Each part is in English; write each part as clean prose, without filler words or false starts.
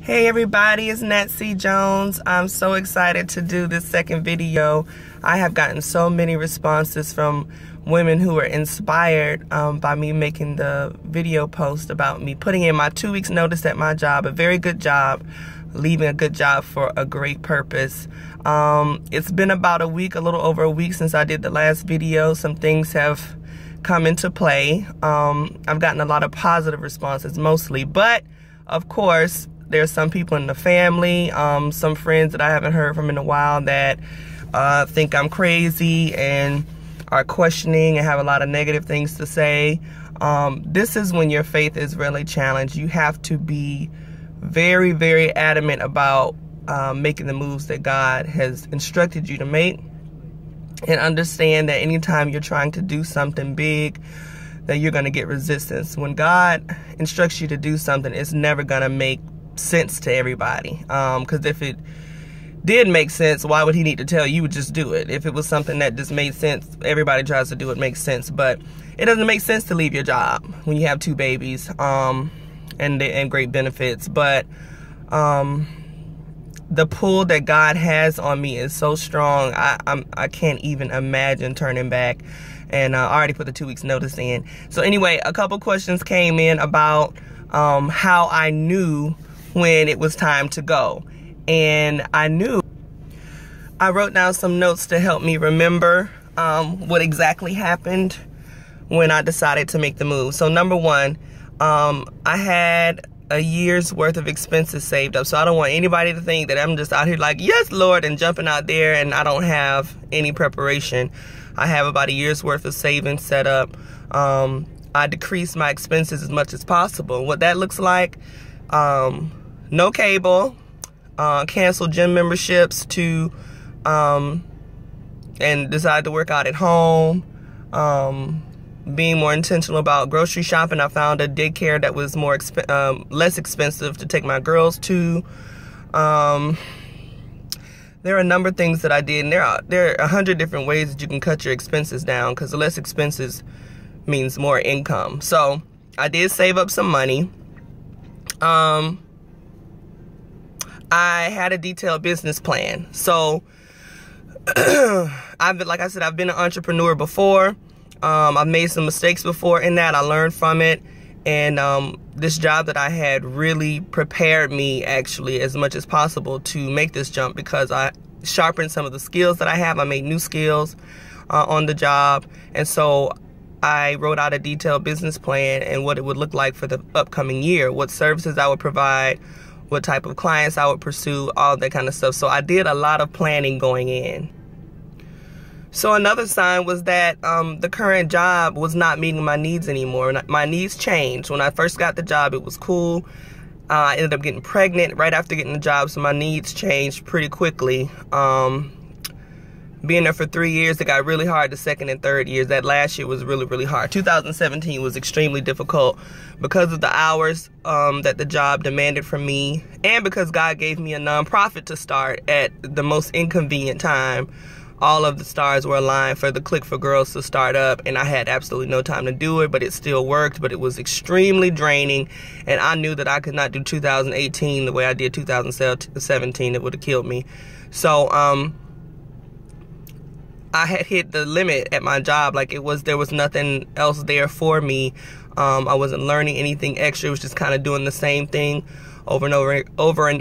Hey everybody, it's Nancy Jones. I'm so excited to do this second video. I have gotten so many responses from women who are inspired by me making the video post about me putting in my 2 weeks notice at my job, a very good job, leaving a good job for a great purpose. It's been about a week, a little over a week since I did the last video. Some things have come into play. I've gotten a lot of positive responses mostly, but of course, there's some people in the family, some friends that I haven't heard from in a while that think I'm crazy and are questioning and have a lot of negative things to say. This is when your faith is really challenged. You have to be very, very adamant about making the moves that God has instructed you to make, and understand that anytime you're trying to do something big, that you're going to get resistance. When God instructs you to do something, it's never going to make sense to everybody, because if it did make sense, why would he need to tell you? Just do it. If it was something that just made sense, everybody tries to do it, makes sense. But it doesn't make sense to leave your job when you have 2 babies and great benefits. But the pull that God has on me is so strong. I can't even imagine turning back. And I already put the 2 weeks notice in. So anyway, a couple questions came in about how I knew when it was time to go. And I knew. I wrote down some notes to help me remember what exactly happened when I decided to make the move. So number one, I had a year's worth of expenses saved up. So I don't want anybody to think that I'm just out here like, yes, Lord, and jumping out there and I don't have any preparation. I have about a year's worth of savings set up. I decreased my expenses as much as possible. What that looks like, no cable, cancel gym memberships to, and decide to work out at home, being more intentional about grocery shopping. I found a daycare that was less expensive to take my girls to. There are a number of things that I did, and there are 100 different ways that you can cut your expenses down, because the less expenses means more income. So I did save up some money. I had a detailed business plan. So like I said, I've been an entrepreneur before. I've made some mistakes before in that. I learned from it. And this job that I had really prepared me, actually, as much as possible to make this jump, because I sharpened some of the skills that I have. I made new skills on the job. And so I wrote out a detailed business plan and what it would look like for the upcoming year, what services I would provide, what type of clients I would pursue, all that kind of stuff. So I did a lot of planning going in. So another sign was that the current job was not meeting my needs anymore. My needs changed. When I first got the job, it was cool. I ended up getting pregnant right after getting the job, so my needs changed pretty quickly. Being there for 3 years, it got really hard the second and third years. That last year was really, really hard. 2017 was extremely difficult because of the hours that the job demanded from me, and because God gave me a nonprofit to start at the most inconvenient time. All of the stars were aligned for the Click for Girls to start up, and I had absolutely no time to do it, but it still worked. But it was extremely draining, and I knew that I could not do 2018 the way I did 2017. It would have killed me. So I had hit the limit at my job. Like, there was nothing else there for me. I wasn't learning anything extra. It was just kind of doing the same thing over and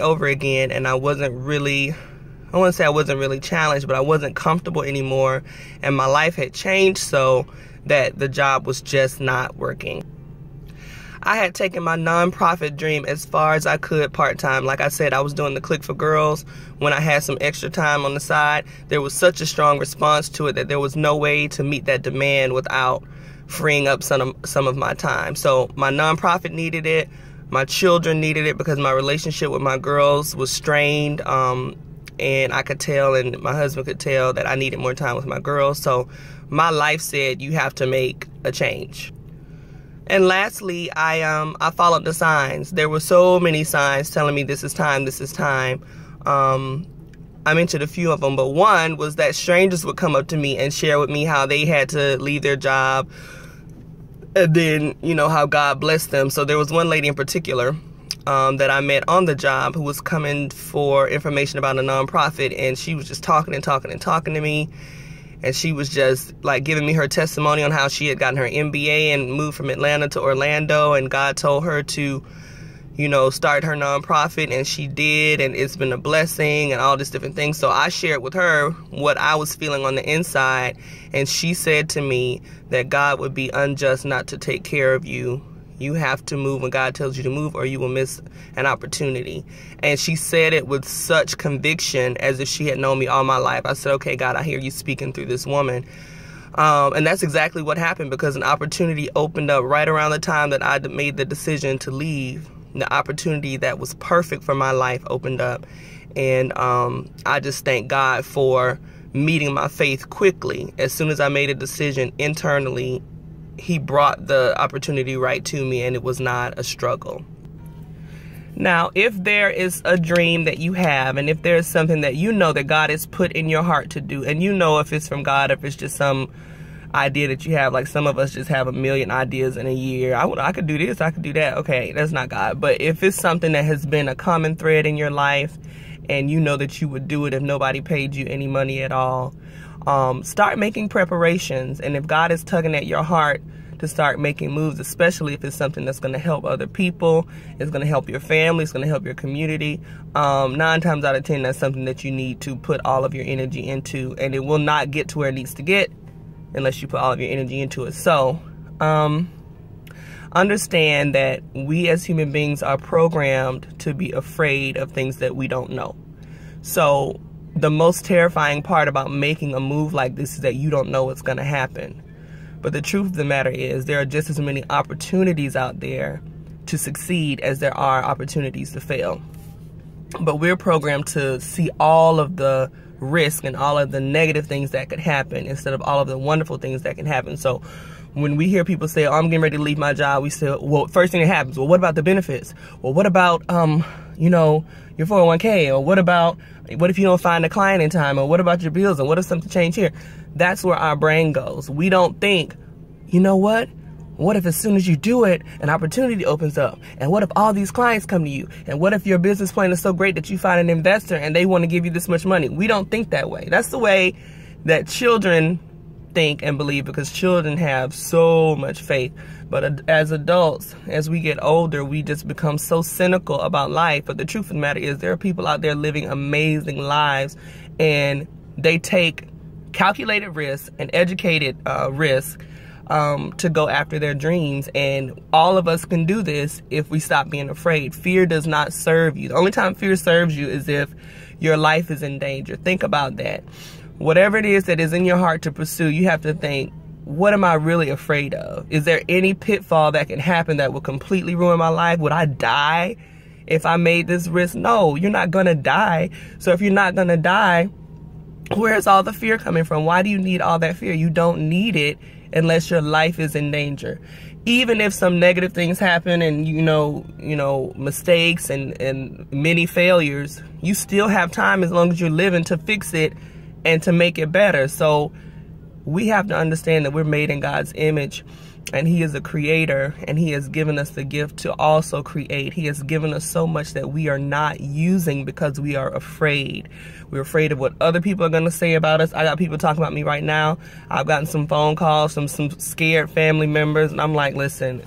over again, and I wasn't really, I wouldn't say I wasn't really challenged, but I wasn't comfortable anymore, and my life had changed so that the job was just not working. I had taken my nonprofit dream as far as I could part-time. Like I said, I was doing the Click for Girls when I had some extra time on the side. There was such a strong response to it that there was no way to meet that demand without freeing up some of my time. So my nonprofit needed it. My children needed it because my relationship with my girls was strained. And I could tell, and my husband could tell, that I needed more time with my girls. So my life said, you have to make a change. And lastly, I followed the signs. There were so many signs telling me this is time, this is time. I mentioned a few of them, but one was that strangers would come up to me and share with me how they had to leave their job, and then, you know, how God blessed them. So there was one lady in particular that I met on the job who was coming for information about a nonprofit, and she was just talking to me. And she was just like giving me her testimony on how she had gotten her MBA and moved from Atlanta to Orlando, and God told her to, you know, start her nonprofit, and she did, and it's been a blessing and all this different things. So I shared with her what I was feeling on the inside, and she said to me that God would be unjust not to take care of you. You have to move when God tells you to move, or you will miss an opportunity. And she said it with such conviction, as if she had known me all my life. I said, okay, God, I hear you speaking through this woman. And that's exactly what happened, because an opportunity opened up right around the time that I made the decision to leave. The opportunity that was perfect for my life opened up. And I just thank God for meeting my faith quickly. As soon as I made a decision internally, He brought the opportunity right to me, and it was not a struggle. Now, if there is a dream that you have, and if there's something that you know that God has put in your heart to do, and you know if it's from God, if it's just some idea that you have, like some of us just have a million ideas in a year. I could do this, I could do that. Okay, that's not God. But if it's something that has been a common thread in your life, and you know that you would do it if nobody paid you any money at all, start making preparations. And if God is tugging at your heart to start making moves, especially if it's something that's going to help other people, it's going to help your family, it's going to help your community, 9 times out of 10, that's something that you need to put all of your energy into, and it will not get to where it needs to get unless you put all of your energy into it. So understand that we as human beings are programmed to be afraid of things that we don't know. So the most terrifying part about making a move like this is that you don't know what's going to happen. But the truth of the matter is there are just as many opportunities out there to succeed as there are opportunities to fail. But we're programmed to see all of the risk and all of the negative things that could happen instead of all of the wonderful things that can happen. So when we hear people say, oh, I'm getting ready to leave my job, we say, well, first thing that happens, well, what about the benefits? Well, what about, you know, your 401k? Or what if you don't find a client in time? Or what about your bills? And what if something changed here? That's where our brain goes. We don't think, you know what? What if as soon as you do it, an opportunity opens up? And what if all these clients come to you? And what if your business plan is so great that you find an investor and they want to give you this much money? We don't think that way. That's the way that children think and believe, because children have so much faith. But as adults, as we get older, we just become so cynical about life. But the truth of the matter is there are people out there living amazing lives, and they take calculated risk and educated risk to go after their dreams. And all of us can do this if we stop being afraid. Fear does not serve you. The only time fear serves you is if your life is in danger. Think about that. Whatever it is that is in your heart to pursue, you have to think, what am I really afraid of? Is there any pitfall that can happen that will completely ruin my life? Would I die if I made this risk? No, you're not going to die. So if you're not going to die, where's all the fear coming from? Why do you need all that fear? You don't need it unless your life is in danger. Even if some negative things happen and, you know, mistakes and many failures, you still have time as long as you're living to fix it and to make it better. So we have to understand that we're made in God's image, and He is a creator, and He has given us the gift to also create. He has given us so much that we are not using because we are afraid. We're afraid of what other people are going to say about us. I got people talking about me right now. I've gotten some phone calls from some scared family members, and I'm like, listen,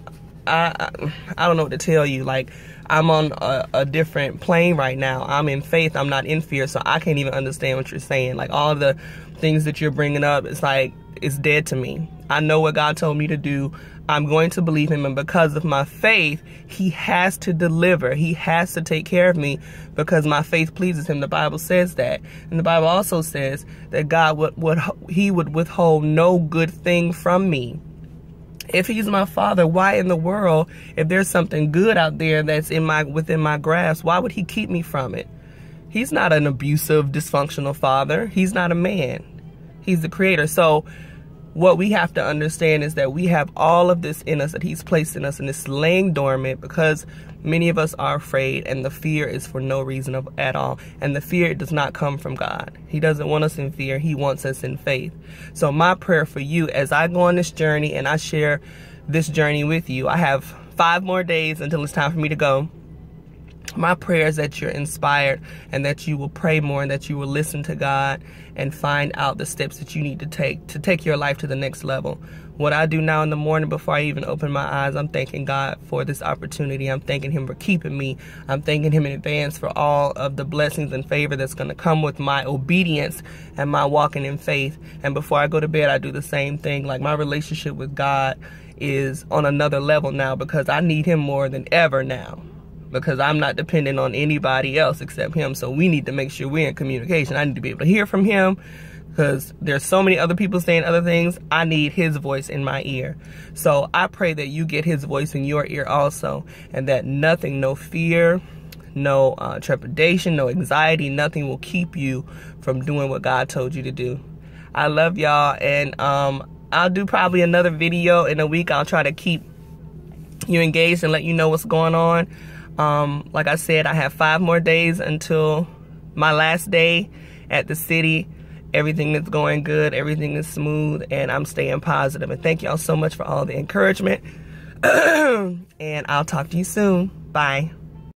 I don't know what to tell you. Like, I'm on a different plane right now. I'm in faith. I'm not in fear. So I can't even understand what you're saying. Like, all of the things that you're bringing up, it's like, it's dead to me. I know what God told me to do. I'm going to believe Him. And because of my faith, He has to deliver. He has to take care of me because my faith pleases Him. The Bible says that. And the Bible also says that God He would withhold no good thing from me. If He's my Father, why in the world, if there's something good out there that's within my grasp, why would He keep me from it? He's not an abusive, dysfunctional father. He's not a man. He's the creator. So what we have to understand is that we have all of this in us that He's placed in us, and it's laying dormant because many of us are afraid, and the fear is for no reason at all. And the fear does not come from God. He doesn't want us in fear. He wants us in faith. So my prayer for you as I go on this journey and I share this journey with you, I have 5 more days until it's time for me to go. My prayer is that you're inspired and that you will pray more and that you will listen to God and find out the steps that you need to take your life to the next level. What I do now in the morning before I even open my eyes, I'm thanking God for this opportunity. I'm thanking him for keeping me. I'm thanking him in advance for all of the blessings and favor that's going to come with my obedience and my walking in faith. And before I go to bed, I do the same thing. Like, my relationship with God is on another level now because I need him more than ever now, because I'm not dependent on anybody else except him. So we need to make sure we're in communication. I need to be able to hear from him because there's so many other people saying other things. I need his voice in my ear. So I pray that you get his voice in your ear also, and that nothing, no fear, no trepidation, no anxiety, nothing will keep you from doing what God told you to do. I love y'all, and I'll do probably another video in a week. I'll try to keep you engaged and let you know what's going on. Like I said, I have 5 more days until my last day at the city. Everything is going good. Everything is smooth, and I'm staying positive. And thank y'all so much for all the encouragement. And I'll talk to you soon. Bye.